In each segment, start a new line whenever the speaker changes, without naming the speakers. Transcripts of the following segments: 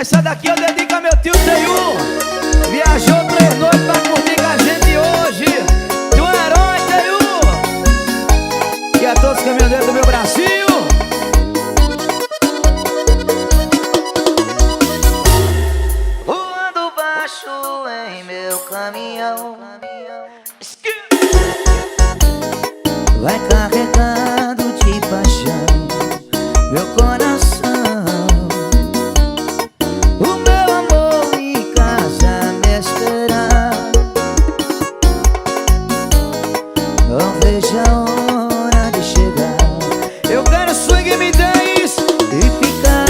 Essa daqui eu dedico a meu tio Teiu. Viajou 3 noites pra curtir com a gente hoje. Tu é herói, Teiu. E a todos os caminhoneiros do meu Brasil.
Voando baixo em meu caminhão, vai carregado de paixão meu coração. O meu amor em casa me espera. Não vejo a hora de chegar.
Eu quero swing me dance
E ficar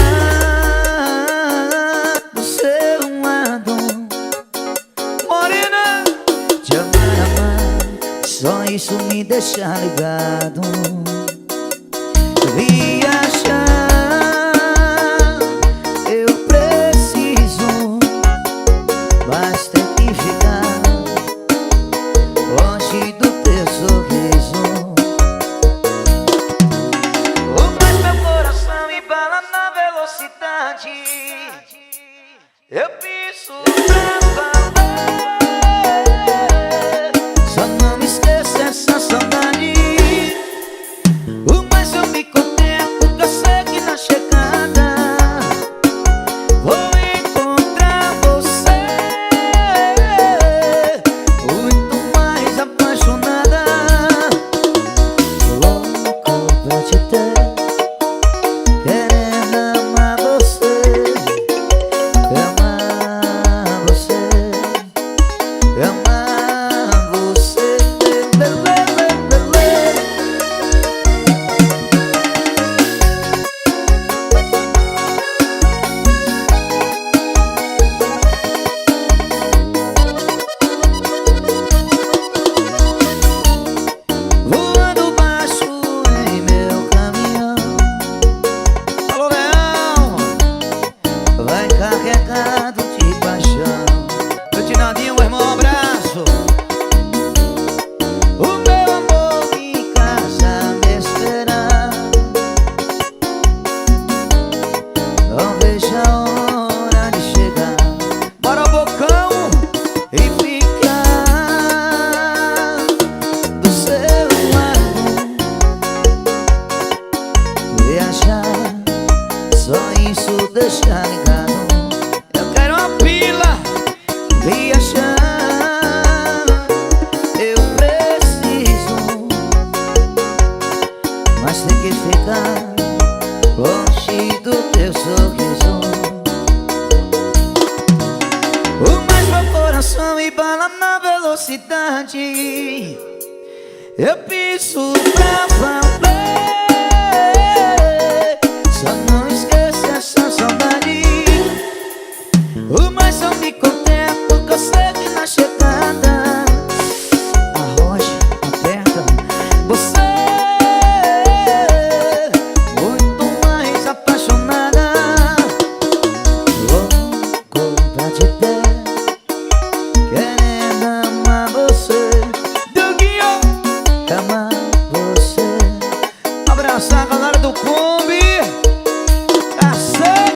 do seu lado,
morena.
te amar, só isso me deixa ligado. Viajar eu preciso, mas tem que ficar longe do teu sorriso. Mas meu coração embala na velocidade. Eu piso pra valer, só não me esqueça essa saudade. Mas eu me contento, que eu sei que na chegada vou encontrar você muito mais apaixonada. Louco pra te ter, querendo amar você, amar você, amar você. Voando baixo em meu caminhão,
Alô, Leão.
vai carregado de paixão.
Meu Tinadinho, meu irmão, um abraço.
O meu amor em casa me espera. Não vejo a hora de chegar
Bora, Bocão.
e ficar do seu lado. Viajar, só isso deixa ligado.
Eu quero uma pila.
Viajar eu preciso, mas tem que ficar longe do teu sorriso. Mas meu coração embala na velocidade. Eu piso pra valer, só não esqueça essa saudade. Mas eu me contento, que eu sei que na chegada arroja, aperta você muito mais apaixonada. Louco pra te ter,